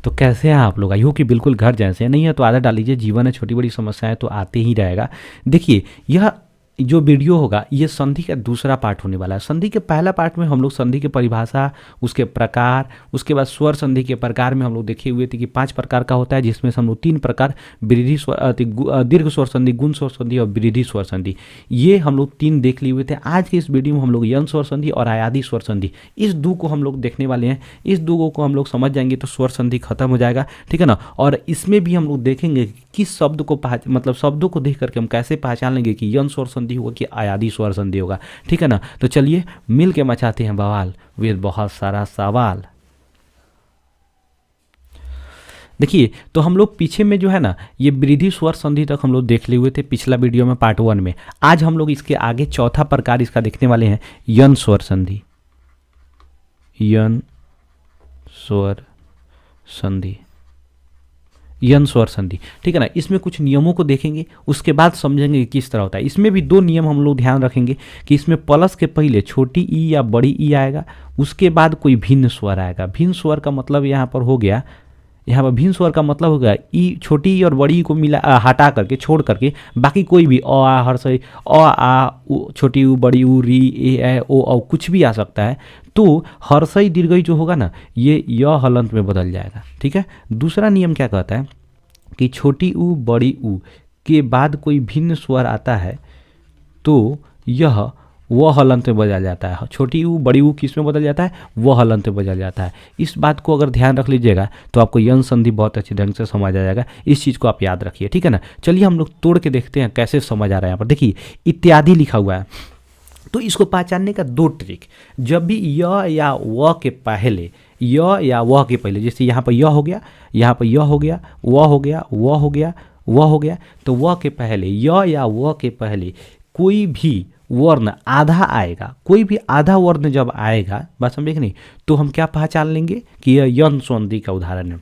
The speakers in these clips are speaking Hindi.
तो कैसे हैं आप लोग? आई होप कि बिल्कुल घर जैसे हैं। नहीं है तो आदत डाल लीजिए, जीवन है, छोटी बड़ी समस्याएं तो आते ही रहेगा। देखिए, यह जो वीडियो होगा ये संधि का दूसरा पार्ट होने वाला है। संधि के पहला पार्ट में हम लोग संधि की परिभाषा, उसके प्रकार, उसके बाद स्वर संधि के प्रकार में हम लोग देखे हुए थे कि 5 प्रकार का होता है, जिसमें से हम लोग 3 प्रकार वृद्धि स्वर, दीर्घ स्वर संधि, गुण स्वर संधि और वृद्धि स्वर संधि, ये हम लोग 3 देख लिए हुए थे। आज के इस वीडियो में हम लोग यन स्वर संधि और आयादी स्वर संधि, इस दो को हम लोग देखने वाले हैं। इस दो को हम लोग समझ जाएंगे तो स्वर संधि खत्म हो जाएगा, ठीक है ना। और इसमें भी हम लोग देखेंगे कि किस शब्द को मतलब शब्दों को देख करके हम कैसे पहचान लेंगे कि यन स्वर संधि होगा कि आयादी स्वर संधि होगा, ठीक है ना। तो चलिए मिल के मचाते हैं बवाल विद बहुत सारा सवाल। देखिए, तो हम लोग पीछे में जो है ना ये वृद्धि स्वर संधि तक हम लोग देख लिए हुए थे पिछला वीडियो में पार्ट 1 में। आज हम लोग इसके आगे चौथा प्रकार इसका देखने वाले हैं, यन स्वर संधि। यन स्वर संधि, यन स्वर संधि, ठीक है ना। इसमें कुछ नियमों को देखेंगे, उसके बाद समझेंगे कि किस तरह होता है। इसमें भी 2 नियम हम लोग ध्यान रखेंगे कि इसमें प्लस के पहले छोटी ई या बड़ी ई आएगा, उसके बाद कोई भिन्न स्वर आएगा। भिन्न स्वर का मतलब यहाँ पर हो गया, यहाँ पर भिन्न स्वर का मतलब हो गया ई, छोटी ई और बड़ी ई को मिला हटा करके, छोड़ करके बाकी कोई भी अ आ हर्षई अ आ छोटी ऊ, बड़ी ऊ, री, ए ओ औ कुछ भी आ सकता है। तो हर्षई दीर्घई जो होगा ना ये य हलंत में बदल जाएगा, ठीक है। दूसरा नियम क्या कहता है कि छोटी ऊ बड़ी ऊ के बाद कोई भिन्न स्वर आता है तो यह वह हलंत में बदल जाता है। छोटी ऊ बड़ी ऊ किस में बदल जाता है? वह हलंत में बदल जाता है। इस बात को अगर ध्यान रख लीजिएगा तो आपको यन संधि बहुत अच्छी ढंग से समझ आ जाएगा। इस चीज़ को आप याद रखिए, ठीक है ना। चलिए हम लोग तोड़ के देखते हैं कैसे समझ आ रहा है। यहाँ पर देखिए इत्यादि लिखा हुआ है, तो इसको पहचानने का 2 ट्रिक। जब भी य या व के पहले, य या व के पहले, जैसे यहाँ पर य हो गया, यहाँ पर य हो गया, व हो गया, व हो गया, व हो गया, तो व के पहले, य या व के पहले कोई भी वर्ण आधा आएगा, कोई भी आधा वर्ण जब आएगा, बात समझे कि नहीं, तो हम क्या पहचान लेंगे कि यह यन संधि का उदाहरण है।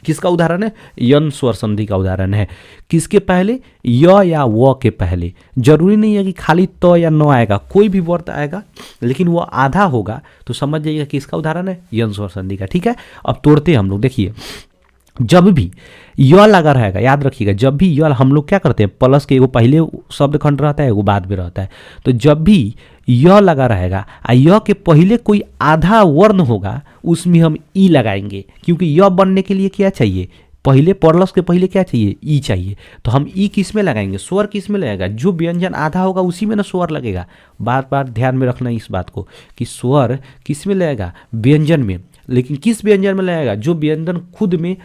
किसका उदाहरण है? यन स्वर संधि का उदाहरण है। किसके पहले? य या व के पहले। जरूरी नहीं है कि खाली त या न आएगा, कोई भी वर्ण आएगा लेकिन वो आधा होगा तो समझ जाइएगा कि इसका उदाहरण है यन स्वर संधि का, ठीक है। अब तोड़ते हैं हम लोग। देखिए, जब भी य लगा रहेगा, याद रखिएगा, जब भी य, हम लोग क्या करते हैं प्लस के एगो पहले शब्द खंड रहता है, एगो बाद में रहता है। तो जब भी य लगा रहेगा आ य के पहले कोई आधा वर्ण होगा उसमें हम ई लगाएंगे, क्योंकि य बनने के लिए क्या चाहिए? पहले प्लस के पहले क्या चाहिए? ई चाहिए। तो हम ई किस में लगाएंगे? स्वर किस में लगेगा? जो व्यंजन आधा होगा उसी में ना स्वर लगेगा। बार बार ध्यान में रखना इस बात को कि स्वर किस में लगेगा? व्यंजन में। लेकिन किस व्यंजन में लगेगा? जो व्यंजन खुद में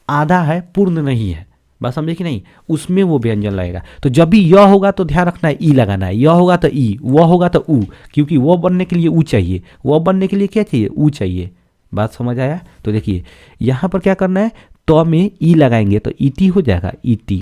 आधा है, पूर्ण नहीं है, बात समझे कि नहीं, उसमें वो व्यंजन लगेगा। तो जब भी य होगा तो ध्यान रखना है ई लगाना है, य होगा तो ई, व होगा तो ऊ, क्योंकि वो बनने के लिए ऊ चाहिए, वो बनने के लिए क्या चाहिए? ऊ चाहिए। बात समझ आया? तो देखिए यहाँ पर क्या करना है, तो में ई लगाएंगे तो ईटी हो जाएगा, ईटी।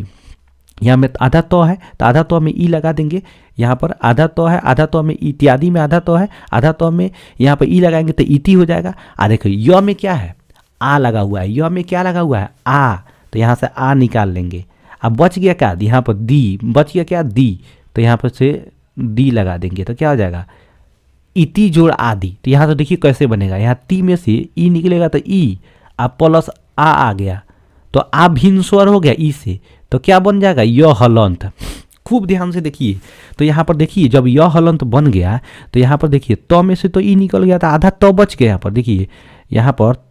यहाँ में आधा तो है तो आधा तो में ई लगा देंगे, यहाँ पर आधा तो है, आधा तो में इत्यादि में आधा तो है, आधा तो में यहाँ पर ई लगाएंगे तो ईटी हो जाएगा। आ देखो य में क्या है? आ लगा हुआ है। य में क्या लगा हुआ है? आ, तो यहाँ से आ निकाल लेंगे। अब बच गया क्या? यहाँ पर दी, बच गया क्या? दी, तो यहाँ पर से दी लगा देंगे तो क्या हो जाएगा? इति जोड़ आदि। तो यहाँ तो देखिए कैसे बनेगा, यहाँ ती में से ई निकलेगा तो ई, अब प्लस आ गया तो आ भिन्न स्वर हो गया ई से, तो क्या बन जाएगा? य हलंत। खूब ध्यान से देखिए, तो यहाँ पर देखिए जब य हलंत बन गया तो यहाँ पर देखिए त में से तो ई निकल गया था, आधा त बच गया। यहाँ पर देखिए, यहाँ पर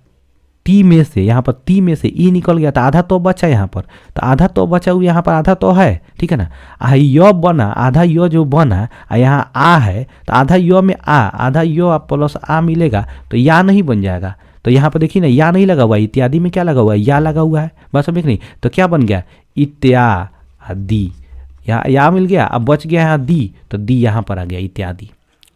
ती में से, यहाँ पर ती में से ई निकल गया था, आधा तो बचा यहाँ पर, तो आधा तो बचा हुआ यहाँ पर आधा तो है, ठीक है ना। आ य बना, आधा य जो बना आ यहाँ आ है तो आधा य में आ, आधा य प्लस आ मिलेगा तो या नहीं बन जाएगा। तो यहाँ पर देखिए ना या नहीं लगा हुआ है, इत्यादि में क्या लगा हुआ है? या लगा हुआ है, बस समझ नहीं। तो क्या बन गया? इत्यादि। यहाँ या मिल गया, अब बच गया यहाँ दी, तो दी यहाँ पर आ गया इत्यादि।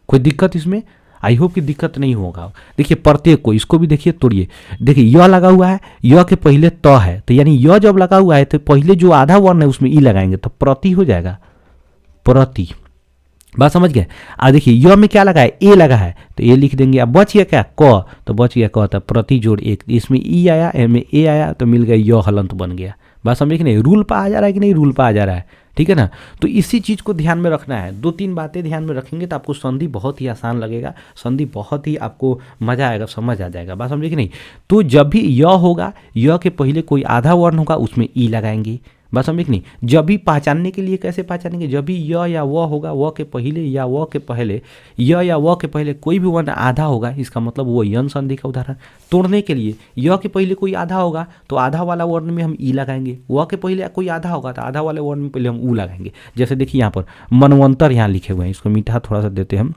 कोई दिक्कत इसमें? आई होप कि दिक्कत नहीं होगा। देखिए प्रत्येक को, इसको भी देखिए तोड़िए। देखिए य लगा हुआ है, य के पहले त है, तो यानी य जब लगा हुआ है तो पहले जो आधा वर्ण है उसमें ई लगाएंगे तो प्रति हो जाएगा, प्रति। बात समझ गए? आ देखिए य में क्या लगा है? ए लगा है, तो ए लिख देंगे। अब बच गया क्या? क, तो बच गया क, तो प्रति जोड़ एक, इसमें ई आया, में ए आया, तो मिल गया य हलंत बन गया। बात समझे कि नहीं? रूल पर आ जा रहा है कि नहीं? रूल पर आ जा रहा है, ठीक है ना। तो इसी चीज़ को ध्यान में रखना है, 2-3 बातें ध्यान में रखेंगे तो आपको संधि बहुत ही आसान लगेगा, संधि बहुत ही आपको मज़ा आएगा, समझ आ जाएगा, बात समझे कि नहीं। तो जब भी य होगा, य के पहले कोई आधा वर्ण होगा उसमें ई लगाएंगे, बात समझे कि नहीं। जब भी पहचानने के लिए कैसे पहचानेंगे, जब भी य या व होगा, व के पहले या व के पहले, य या व के पहले कोई भी वर्ण आधा होगा, इसका मतलब वो यन संधि का उदाहरण। तोड़ने के लिए य के पहले कोई आधा होगा तो आधा वाला वर्ण में हम ई लगाएंगे, व के पहले कोई आधा होगा तो आधा वाले वर्ण में पहले हम ऊ लगाएंगे। जैसे देखिए यहाँ पर मनवंतर यहाँ लिखे हुए हैं, इसको मीठा थोड़ा सा देते हैं हम,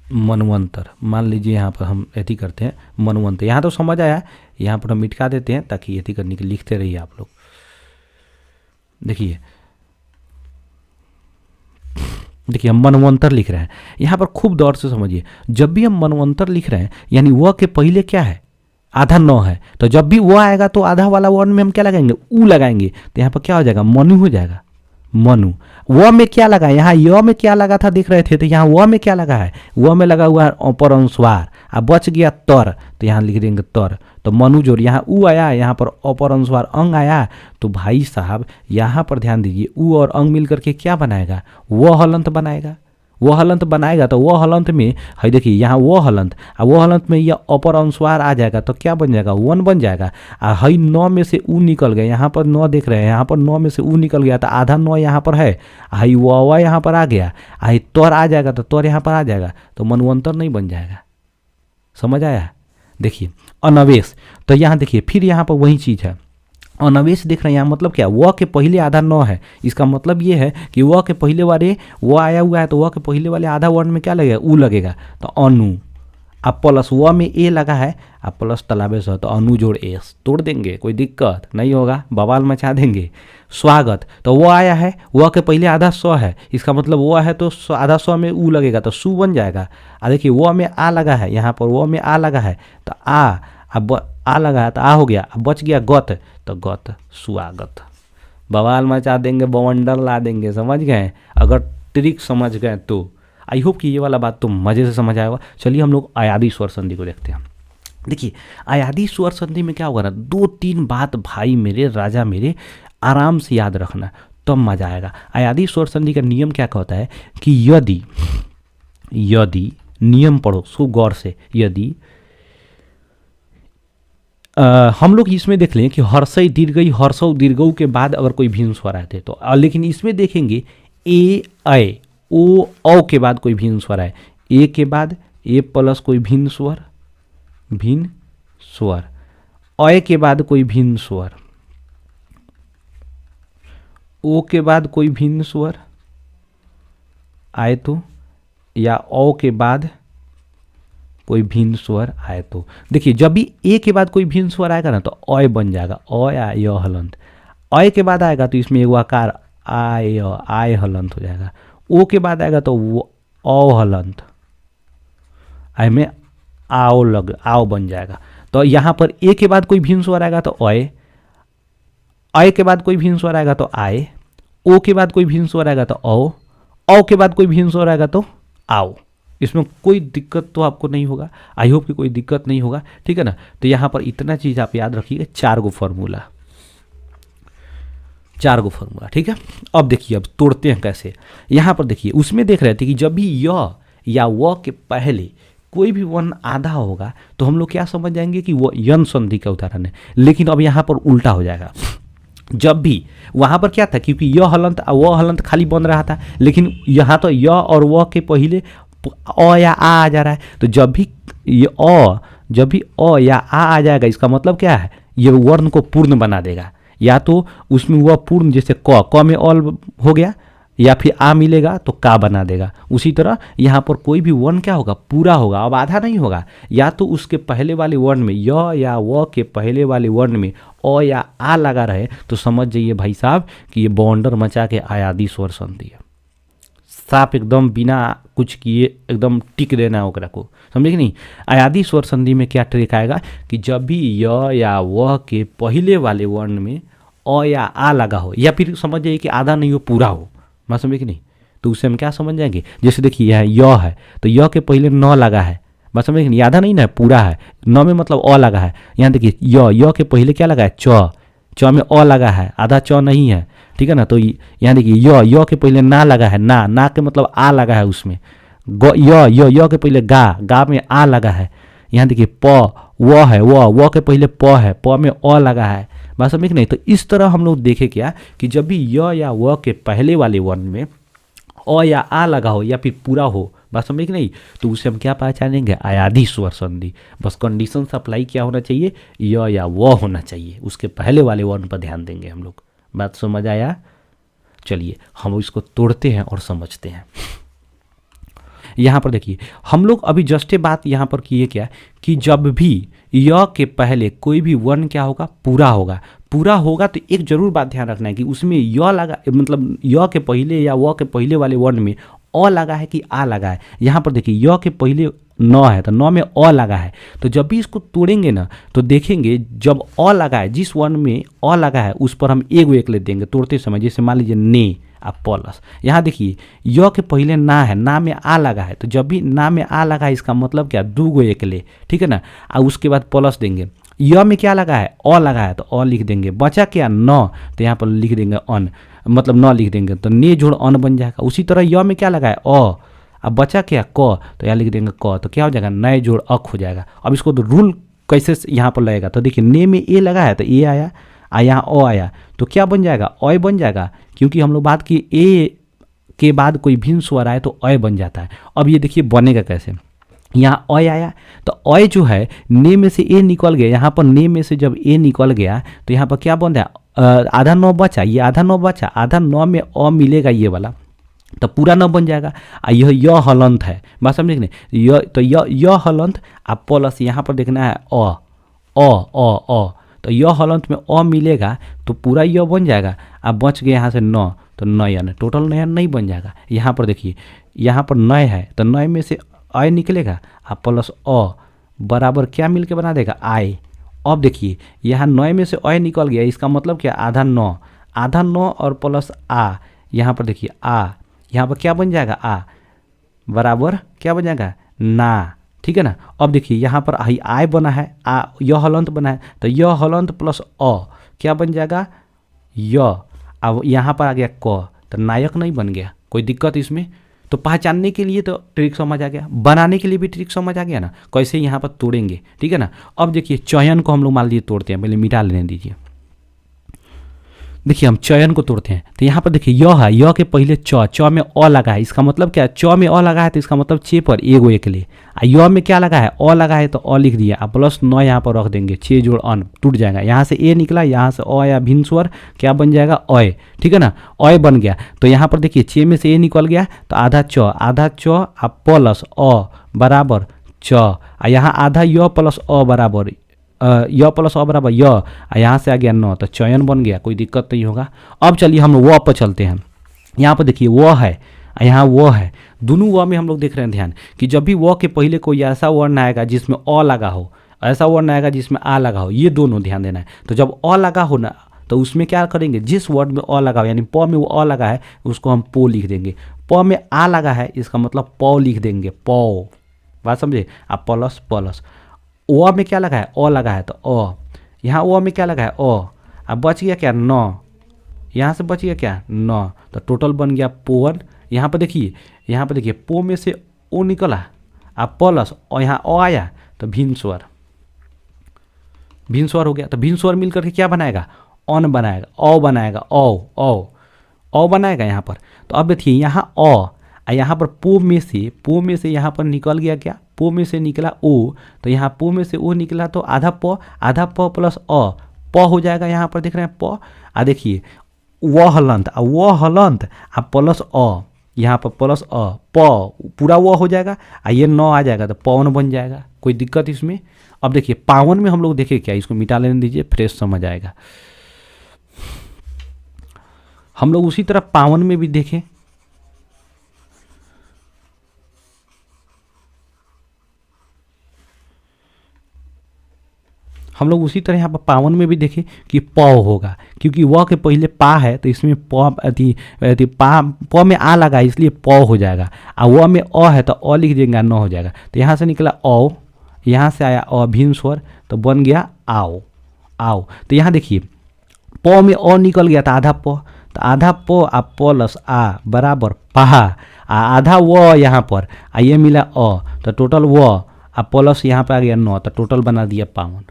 मनवंतर मान लीजिए, यहाँ पर हम ऐसी करते हैं मनवंतर, यहाँ तो समझ आया, यहाँ पर हम मिटका देते हैं ताकि ऐसी करने के लिखते रहिए आप लोग। देखिए हम मनवंतर लिख रहे हैं, यहाँ पर खूब दौर से समझिए। जब भी हम मनवंतर लिख रहे हैं यानी वह के पहले क्या है, आधा न है, तो जब भी वह आएगा तो आधा वाला वर्ण में हम क्या लगाएंगे, ऊ लगाएंगे, तो यहाँ पर क्या हो जाएगा, मनु हो जाएगा, मनु। व में क्या लगा, यहाँ य में क्या लगा था देख रहे थे, तो यहाँ व में क्या लगा है, व में लगा हुआ है अपर अनुस्वार, अब बच गया तर, तो यहाँ लिख देंगे तर, तो मनु जोड़, यहाँ ऊ आया, यहाँ पर अपर अनुस्वार अंग आया, तो भाई साहब यहाँ पर ध्यान दीजिए, ऊ और अंग मिल करके क्या बनाएगा, वो हलंत बनाएगा। वो हलंत बनाएगा तो वो हलंत में है, देखिए यहाँ वो हलंत, और वो हलंत में यह अपर अनुस्वार आ जाएगा तो क्या बन जाएगा, वन बन जाएगा। आ हई नौ में से ऊ निकल गया, यहाँ पर नौ देख रहे हैं, यहाँ पर नौ में से ऊ निकल गया तो आधा नौ यहाँ पर है, हई व यहाँ पर आ गया, आई तोर आ जाएगा तो तोर यहाँ पर आ जाएगा, तो मनवंतर नहीं बन जाएगा, समझ आया। देखिए अनवेश, तो यहाँ देखिए फिर यहाँ पर वही चीज़ है, अनवेश देख रहे हैं, यहाँ मतलब क्या, व के पहले आधा न है, इसका मतलब ये है कि व के पहले वाले वो आया हुआ है तो व के पहले वाले आधा वर्ण में क्या लगेगा, ऊ लगेगा, तो अनु। अब प्लस व में ए लगा है, अब प्लस तलाबे से, तो अनु जोड़ एस, तोड़ देंगे, कोई दिक्कत नहीं होगा, बवाल मचा देंगे। स्वागत, तो वो आया है, व के पहले आधा स है, इसका मतलब वो है तो आधा स में ऊ लगेगा तो सु बन जाएगा। देखिए व में आ लगा है, यहाँ पर व में आ लगा है तो आ, अब आ लगा है तो आ हो गया, अब बच गया गत, तो गत स्वागत। बवाल मचा देंगे, बवंडर ला देंगे, समझ गए, अगर ट्रिक समझ गए तो। आई होप कि ये वाला बात तो मज़े से समझ आया होगा। चलिए हम लोग अयादी स्वर संधि को देखते हैं। देखिए अयादी स्वर संधि में क्या होगा ना, 2-3 बात भाई मेरे, राजा मेरे, आराम से याद रखना तब मज़ा आएगा। अयादी स्वर संधि का नियम क्या कहता है कि यदि नियम पढ़ो सो गौर से, यदि हम लोग इसमें देख लें कि हर्षई दीर्घई, हर्षौ दीर्घऊ के बाद अगर कोई भिन्न स्वर आए थे तो, लेकिन इसमें देखेंगे ए ऐ ओ औ के बाद कोई भिन्न स्वर आए, ए के बाद ए प्लस कोई भिन्न स्वर, अ के बाद कोई भिन्न स्वर, ओ के बाद कोई भिन्न स्वर आए तो, या औ के बाद कोई भिन्न स्वर आए तो। देखिए जब भी ए के बाद कोई भिन्न स्वर आएगा ना तो अय बन जाएगा, अ या य हलंत। अय के बाद आएगा तो इसमें एगो आकार आय हलंत हो जाएगा। ओ के बाद आएगा तो वो औ हलंत, आय में आओ बन जाएगा। तो यहाँ पर ए के बाद कोई भिन्न स्वर आएगा तो अय के बाद कोई भिन्न स्वर आएगा तो आए, ओ के बाद कोई भिन्न स्वर आएगा तो औ के बाद कोई भिन्न स्वर आएगा तो आओ। इसमें कोई दिक्कत तो आपको नहीं होगा, आई होप कि कोई दिक्कत नहीं होगा, ठीक है ना। तो यहाँ पर इतना चीज़ आप याद रखिएगा, 4 गो फॉर्मूला, ठीक है। अब देखिए अब तोड़ते हैं कैसे। यहाँ पर देखिए उसमें देख रहे थे कि जब भी य या व के पहले कोई भी वर्ण आधा होगा तो हम लोग क्या समझ जाएंगे कि वो यन संधि का उदाहरण है, लेकिन अब यहाँ पर उल्टा हो जाएगा। जब भी वहाँ पर क्या था, क्योंकि य हलंत और व हलंत खाली बन रहा था, लेकिन यहाँ तो य और व के पहले अ या आ जा रहा है, तो जब भी अ या आ जाएगा इसका मतलब क्या है, ये वर्ण को पूर्ण बना देगा। या तो उसमें वह पूर्ण, जैसे क में ऑल हो गया, या फिर आ मिलेगा तो का बना देगा। उसी तरह यहाँ पर कोई भी वर्ण क्या होगा, पूरा होगा, अब आधा नहीं होगा। या तो उसके पहले वाले वर्ण में य या व के पहले वाले वर्ण में अ या आ लगा रहे तो समझ जाइए भाई साहब कि ये बॉन्डर मचा के अयादी स्वर संधि है। साफ एकदम बिना कुछ किए एकदम टिक देना ओकरा को, समझे कि नहीं। अयादी स्वर संधि में क्या ट्रिक आएगा कि जब भी य या व के पहले वाले वर्ण में अ या आ लगा हो, या फिर समझ जाइए कि आधा नहीं हो पूरा हो, मैं समझे कि नहीं, तो उससे हम क्या समझ जाएंगे। जैसे देखिए यह य है तो य के पहले न लगा है, बस समझे कि नहीं, आधा नहीं ना पूरा है, न में मतलब अ लगा है। यहाँ देखिए य के पहले क्या लगा है, च, च में अ लगा है, आधा च नहीं है, ठीक है ना। तो यहाँ देखिए य के पहले ना लगा है, ना के मतलब आ लगा है उसमें, य के पहले गा में आ लगा है। यहाँ देखिए प व है, व के पहले प है, प में अ लगा है, बात समझ नहीं। तो इस तरह हम लोग देखे क्या कि जब भी य या व के पहले वाले वर्ण में अ या आ लगा हो या फिर पूरा हो, बात समझ नहीं, तो उसे हम क्या पहचानेंगे, अयाधी स्वर संधि। बस कंडीशन अप्लाई क्या होना चाहिए, य या व होना चाहिए, उसके पहले वाले वर्ण पर ध्यान देंगे हम लोग। बात समझ आया। चलिए हम इसको तोड़ते हैं और समझते हैं। यहाँ पर देखिए हम लोग अभी जस्ट बात यहाँ पर किए क्या कि जब भी य के पहले कोई भी वर्ण क्या होगा, पूरा होगा। पूरा होगा तो एक जरूर बात ध्यान रखना है कि उसमें य लगा, मतलब य के पहले या व के पहले वाले वर्ण में अ लगा है कि आ लगा है। यहाँ पर देखिए य के पहले न है तो न में अ लगा है, तो जब भी इसको तोड़ेंगे ना तो देखेंगे जब अ लगा है, जिस वर्ण में अ लगा है उस पर हम एक ले देंगे तोड़ते समय। जैसे मान लीजिए ने आप प्लस, यहाँ देखिए य के पहले ना है, ना में आ लगा है, तो जब भी ना में आ लगा है इसका मतलब क्या, दो एक ले, ठीक है ना। और उसके बाद प्लस देंगे। य में क्या लगा है, अ लगा है तो अ लिख देंगे। बचा क्या, न, तो यहाँ पर लिख देंगे अन, मतलब न लिख देंगे तो ने जोड़ अन बन जाएगा। उसी तरह य में क्या लगा है, अ, अब बचा क्या, क, तो यहाँ लिख देंगे क, तो क्या हो जाएगा, नए जोड़ अक हो जाएगा। अब इसको तो रूल कैसे यहाँ पर लगेगा, तो देखिए ने में ए लगा है तो ए आया, यहाँ अ आया तो क्या बन जाएगा, अ बन जाएगा, क्योंकि हम लोग बात की ए के बाद कोई भिन्न स्वर आए तो अ बन जाता है। अब ये देखिए बनेगा कैसे, यहाँ अ आया तो अ जो है ने में से ए निकल गया, यहाँ पर ने में से जब ए निकल गया तो यहाँ पर क्या बन रहा है, आधा नौ बचा, ये आधा नौ बचा, आधा नौ में अ मिलेगा ये वाला, तो पूरा न बन जाएगा। यह य हलंत है, बात समझे नहीं, य तो य हलंत, आप प्लस यहाँ पर देखना है अ, तो य हलंत में अ मिलेगा तो पूरा य बन जाएगा। अब बच गए यहाँ से न, तो नयन, टोटल नयन नहीं बन जाएगा। यहाँ पर देखिए यहाँ पर नय है तो नय में से अ निकलेगा, आप प्लस अ बराबर क्या मिल के बना देगा, आय। अब देखिए यहाँ नय में से अ निकल गया, इसका मतलब क्या, आधा न और प्लस आ, यहाँ पर देखिए आ, यहाँ पर क्या बन जाएगा, आ बराबर क्या बन जाएगा, ना, ठीक है ना। अब देखिए यहाँ पर आय बना है, आ य हलंत बना है, तो य हलंत प्लस अ क्या बन जाएगा, य। अब यहाँ पर आ गया क, तो नायक नहीं बन गया, कोई दिक्कत इसमें। तो पहचानने के लिए तो ट्रिक समझ आ गया, बनाने के लिए भी ट्रिक समझ आ गया ना, कैसे यहाँ पर तोड़ेंगे, ठीक है ना। अब देखिए चयन को हम लोग मान लीजिए तोड़ते हैं, पहले मिटा लेने दीजिए। देखिए हम चयन को तोड़ते हैं तो यहाँ पर देखिए य है, य के पहले च में अ लगा है, इसका मतलब क्या, च में अ लगा है तो इसका मतलब चे पर एगो एक ले। य में क्या लगा है, अ लगा है तो अ लिख दिया, अब प्लस न यहाँ पर रख देंगे, छे जोड़ अन टूट जाएगा, यहाँ से ए निकला, यहाँ से अ या भिन्न स्वर क्या बन जाएगा, अ, ठीक है ना, अ बन गया। तो यहाँ पर देखिए छे में से ए निकल गया तो आधा च अब प्लस अ बराबर च, यहाँ आधा य प्लस अ बराबर य प्लस अ बराबर य, यहाँ से आ गया न, तो चयन बन गया, कोई दिक्कत नहीं होगा। अब चलिए हम व पर चलते हैं। यहाँ पर देखिए व है, यहाँ व है, दोनों व में हम लोग देख रहे हैं ध्यान कि जब भी व के पहले कोई ऐसा वर्ण आएगा जिसमें अ लगा हो, ऐसा वर्ण आएगा जिसमें आ लगा हो, ये दोनों ध्यान देना है। तो जब अ लगा हो ना तो उसमें क्या करेंगे, जिस वर्ड में अ लगा हो, यानी प में वो अ लगा है उसको हम पो लिख देंगे। प में आ लगा है इसका मतलब पौ लिख देंगे, पौ, बात समझे। आप प्लस प्लस, ओ में क्या लगा है, अ लगा है तो अ, यहाँ ओ में क्या लगा है, अ, अब बच गया क्या, न, यहाँ से बच गया क्या, न, तो टोटल बन गया पोवन। यहाँ पर देखिए पो में से ओ निकला, अब प्लस और यहाँ अ आया तो भिन्न स्वर हो गया। तो भिन्न स्वर मिल करके क्या बनाएगा, अन बनाएगा, औ बनाएगा, औ बनाएगा यहाँ पर। तो अब देखिए यहाँ अ, यहाँ पर पो में से यहाँ पर निकल गया क्या, पो में से निकला ओ, तो यहाँ पो में से ओ निकला तो आधा प प्लस अ, प हो जाएगा। यहाँ पर देख रहे हैं प, देखिए व हलंत आ प्लस अ, यहाँ पर प्लस अ, प पूरा व हो जाएगा, ये न आ जाएगा तो पवन बन जाएगा, कोई दिक्कत इसमें। अब देखिए पावन में हम लोग देखे क्या, इसको मिटा लेने दीजिए, फ्रेश समझ आएगा। हम लोग उसी तरह पावन में भी देखें, हम लोग उसी तरह यहाँ पर पावन में भी देखें कि प होगा, क्योंकि व के पहले पा है तो इसमें प में आ लगा इसलिए प हो जाएगा, और व में अ है तो अ लिख देंगे, न हो जाएगा। तो यहाँ से निकला औ, यहाँ से आया अ भिन्न स्वर तो बन गया आओ। तो यहाँ देखिए प में अ निकल गया तो आधा प, तो आधा प आ प्लस आ बराबर पहा, आधा व यहाँ पर आ ये मिला अ, तो टोटल व आ प्लस यहाँ पे आ गया 9, तो टोटल बना दिया 52।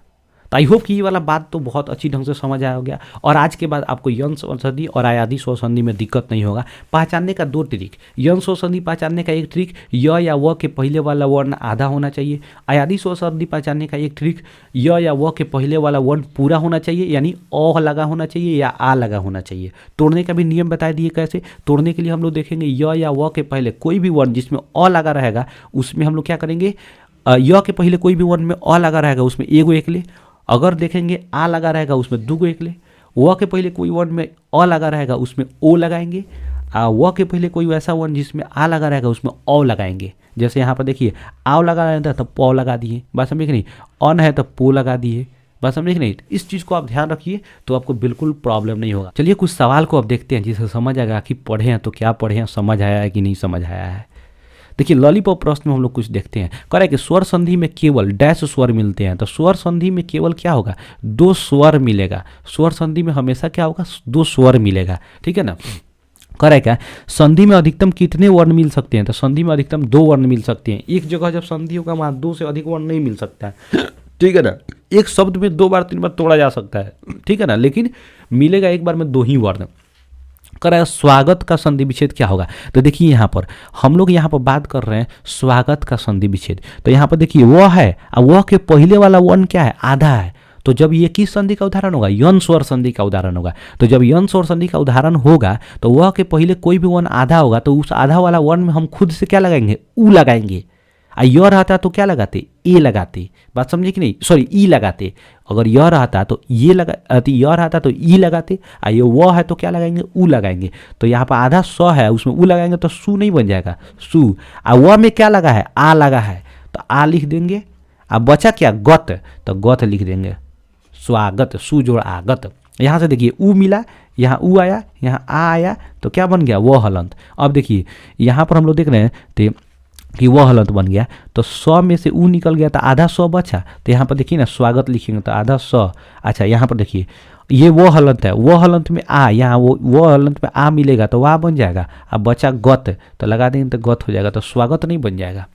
तो आई होप कि ये वाला बात तो बहुत अच्छी ढंग से समझ आया हो गया, और आज के बाद आपको यंग स्वर संधि और अयादी स्वर संधि में दिक्कत नहीं होगा। पहचानने का 2 ट्रिक, यंग स्वर संधि पहचानने का एक ट्रिक, य या व के पहले वाला वर्ण आधा होना चाहिए। अयादी स्वर संधि पहचानने का एक ट्रिक, य या व के पहले वाला वर्ण पूरा होना चाहिए, यानी अ लगा होना चाहिए या आ लगा होना चाहिए। तोड़ने का भी नियम बता दिए कैसे। तोड़ने के लिए हम लोग देखेंगे य या व के पहले कोई भी वर्ण जिसमें अ लगा रहेगा उसमें हम लोग क्या करेंगे, य के पहले कोई भी वर्ण में अ लगा रहेगा उसमें एगो एकले, अगर देखेंगे आ लगा रहेगा उसमें 2 एकले, व के पहले कोई वर्ण में अ लगा रहेगा उसमें ओ लगाएंगे, व के पहले कोई वैसा वर्ण जिसमें आ लगा रहेगा उसमें औ लगाएंगे। जैसे यहाँ पर देखिए आव लगा रहता है तो पौ लगा दिए, बात समझे कि नहीं, अन है तो पो लगा दिए, बात समझे कि नहीं। इस चीज़ को आप ध्यान रखिए तो आपको बिल्कुल प्रॉब्लम नहीं होगा। चलिए कुछ सवाल को अब देखते हैं जिससे समझ आएगा कि पढ़े हैं तो क्या पढ़े हैं, समझ आया है कि नहीं समझ आया है। देखिए लॉलीपॉप प्रश्न में हम लोग कुछ देखते हैं, कह रहा है कि स्वर संधि में केवल डैश स्वर मिलते हैं, तो स्वर संधि में केवल क्या होगा, 2 स्वर मिलेगा। स्वर संधि में हमेशा क्या होगा, 2 स्वर मिलेगा, ठीक है ना। कह रहा है क्या, संधि में अधिकतम कितने वर्ण मिल सकते हैं, तो संधि में अधिकतम 2 वर्ण मिल सकते हैं। एक जगह जब संधि होगा वहाँ 2 से अधिक वर्ण नहीं मिल सकता है, ठीक है ना। एक शब्द में 2 बार 3 बार तोड़ा जा सकता है, ठीक है ना, लेकिन मिलेगा एक बार में 2 ही वर्ण। कर रहा है स्वागत का संधि विच्छेद क्या होगा, तो देखिए यहाँ पर हम लोग यहाँ पर बात कर रहे हैं स्वागत का संधि विच्छेद। तो यहाँ पर देखिए वह है, और वह के पहले वाला वर्ण क्या है, आधा है। तो जब ये किस संधि का उदाहरण होगा, यन स्वर संधि का उदाहरण होगा। तो जब यन स्वर संधि का उदाहरण होगा तो वह के पहले कोई भी वर्ण आधा होगा, तो उस आधा वाला वर्ण में हम खुद से क्या लगाएंगे, ऊ लगाएंगे। यह रहता तो क्या लगाते, ए लगाते, बात समझे कि नहीं, सॉरी ई लगाते। अगर यह रहता तो ये लगा, यह रहता तो ई लगाते, ये वह है तो क्या लगाएंगे, ऊ लगाएंगे। तो यहाँ पर आधा स है उसमें ऊ लगाएंगे तो सु नहीं बन जाएगा, सु। वह में क्या लगा है, आ लगा है, तो आ लिख देंगे। अब बचा क्या, गत, तो गत लिख देंगे, स्वागत, सु जोड़ आगत। यहाँ से देखिए ऊ मिला, यहाँ ऊ आया, यहाँ आ आया, तो क्या बन गया, वह हलंत। अब देखिए यहाँ पर हम लोग देख रहे हैं कि वह हलंत बन गया, तो स में से ऊ निकल गया तो आधा स बचा। तो यहाँ पर देखिए ना स्वागत लिखेंगे तो आधा स। अच्छा यहाँ पर देखिए ये वो हलंत है, वो हलंत में आ, यहाँ वो हलंत में आ मिलेगा तो वाह बन जाएगा। अब बचा गत, तो लगा देंगे तो गत हो जाएगा, तो स्वागत नहीं बन जाएगा।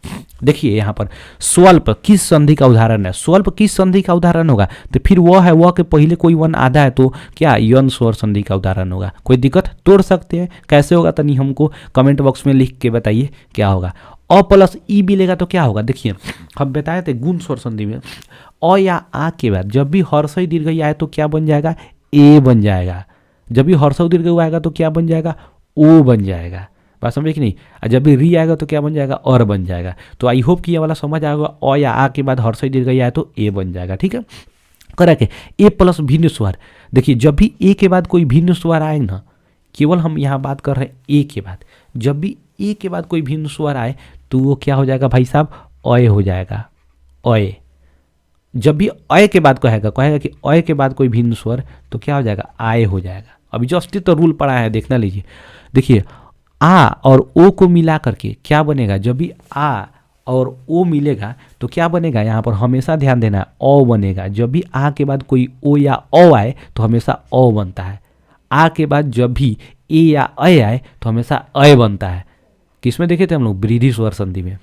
देखिए यहाँ पर स्वल्प किस संधि का उदाहरण है, स्वल्प किस संधि का उदाहरण होगा, तो फिर वह है, वह के पहले कोई वर्ण आधा है तो क्या यन स्वर संधि का उदाहरण होगा। कोई दिक्कत, तोड़ सकते हैं, कैसे होगा तनी हमको कमेंट बॉक्स में लिख के बताइए क्या होगा। अ प्लस ई मिलेगा तो क्या होगा, देखिए हम बताए थे गुण स्वर संधि में अ या आ के बाद जब भी हर्षई दीर्घ आए तो क्या बन जाएगा, ए बन जाएगा। जब भी हर्षई दीर्घ आएगा तो क्या बन जाएगा, ओ बन जाएगा, बात समझे कि नहीं। और जब भी री आएगा तो क्या बन जाएगा, और बन जाएगा। तो आई होप कि ये वाला समझ आएगा, अ या आ के बाद हर्षई दीर्घ आए तो ए बन जाएगा, ठीक है। करा के ए प्लस भिन्न स्वर, देखिए जब भी ए के बाद कोई भिन्न स्वर आए ना, केवल हम यहाँ बात कर रहे हैं ए के बाद, जब भी ए के बाद कोई भिन्न स्वर आए तो वो क्या हो जाएगा भाई साहब, अय हो जाएगा, अय। जब भी अय के बाद कहेगा कि अय के बाद कोई भिन्न स्वर तो क्या हो जाएगा, आय हो जाएगा। अभी जस्ट तो रूल पढ़ा है, देखना लीजिए। देखिए आ और ओ को मिला करके क्या बनेगा, जब भी आ और ओ मिलेगा तो क्या बनेगा, यहाँ पर हमेशा ध्यान देना है ओ बनेगा। जब भी आ के बाद कोई ओ या ओ आए तो हमेशा ओ बनता है। आ के बाद जब भी ए या अय आए तो हमेशा अय बनता है। किसमें देखे थे हम लोग, वृद्धि स्वर संधि में।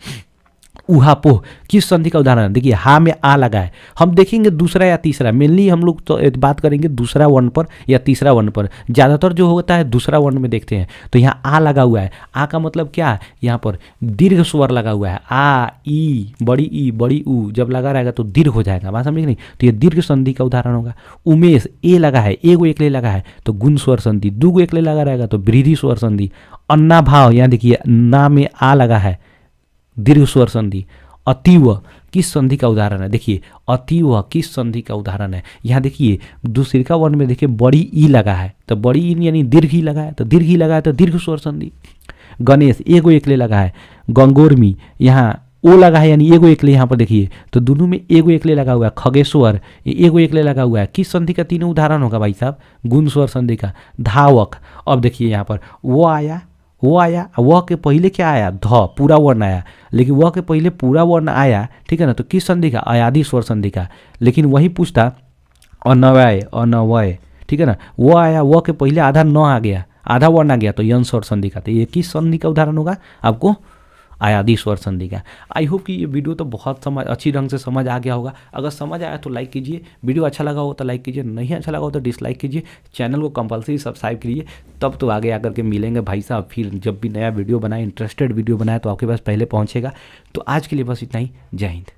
उहापोह किस संधि का उदाहरण है, देखिए हा में आ लगा है, हम देखेंगे दूसरा या तीसरा, मेनली हम लोग तो बात करेंगे दूसरा वर्ण पर या तीसरा वर्ण पर, ज़्यादातर जो होता है दूसरा वर्ण में देखते हैं। तो यहाँ आ लगा हुआ है, आ का मतलब क्या है, यहाँ पर दीर्घ स्वर लगा हुआ है, आ ई बड़ी ऊ जब लगा रहेगा तो दीर्घ हो जाएगा, बात समझे नहीं। तो ये दीर्घ संधि का उदाहरण होगा। उमेश ए लगा है, एगो एकले लगा है तो गुण स्वर संधि, दूगो एकले लगा रहेगा तो वृद्धि स्वर संधि। अन्ना भाव, यहाँ देखिए ना में आ लगा है, दीर्घ स्वर संधि। अतीव किस संधि का उदाहरण है, देखिए अतीव किस संधि का उदाहरण है। यहाँ देखिए दूसरे का वर्ण में देखिए बड़ी ई लगा है तो बड़ी ई यानी दीर्घ ही लगा है, तो दीर्घ ही लगा है तो दीर्घ स्वर संधि। गणेश एगो एकले लगा है, गंगोर्मी यहाँ ओ लगा है यानी एगो एकले, यहाँ पर देखिए तो दोनों में एगो एकले लगा हुआ है। खगेश्वर एगो एकले लगा हुआ है, किस संधि का तीनों उदाहरण होगा भाई साहब, गुण स्वर संधि का। धावक, अब देखिए यहाँ पर वो आया, वह के पहले क्या आया, ध पूरा वर्ण आया, लेकिन वह के पहले पूरा वर्ण आया, ठीक है ना, तो किस संधि का, अयादी स्वर संधि का। लेकिन वही पूछता अनवय, ठीक है ना, वो आया, वो के पहले आधा न आ गया, आधा वर्ण आ गया तो यन स्वर संधि का, तो ये किस संधि का उदाहरण होगा आपको, आयादी स्वर संधि का। आई होप कि ये वीडियो तो बहुत अच्छी ढंग से समझ आ गया होगा। अगर समझ आया तो लाइक कीजिए, वीडियो अच्छा लगा हो तो लाइक कीजिए, नहीं अच्छा लगा हो तो डिसलाइक कीजिए, चैनल को कंपलसरी सब्सक्राइब कीजिए, तब तो आगे आकर के मिलेंगे भाई साहब। फिर जब भी नया वीडियो बनाए, इंटरेस्टेड वीडियो बनाए तो आपके पास पहले पहुँचेगा। तो आज के लिए बस इतना ही, जय हिंद।